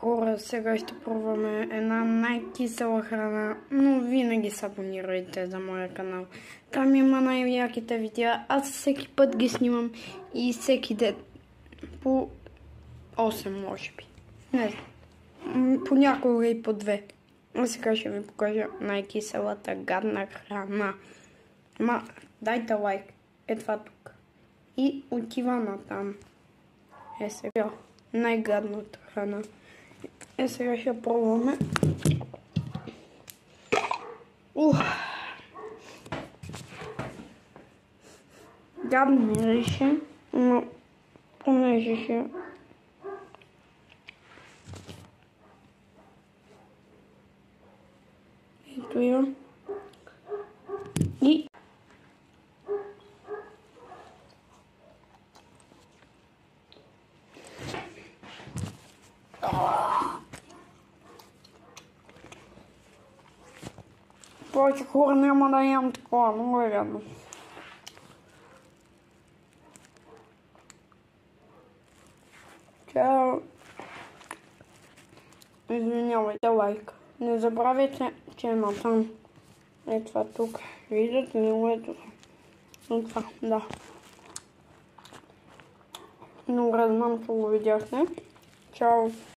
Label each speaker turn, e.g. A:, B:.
A: Хора, сега ще пробваме една най-кисела храна, но винаги се абонирайте за моя канал. Там има най-яките видеа, аз всеки път ги снимам и всеки ден по 8 може би. Не знам, понякога и по 2. А сега ще ви покажа най-киселата гадна храна. Дайте лайк, е това тук. И отива натам. Е сега, най-гадната храна. Е сега ще пробваме. Гадно мирише, но понеже ще... Ето я. И... Повече хора няма да ям такова, много е гадно. Чао! Извинявайте, лайк. Не забравяйте, че има там. Е това тук. Виждате ли го ето? Е това, да. Добре, знам, че го видяхте. Чао!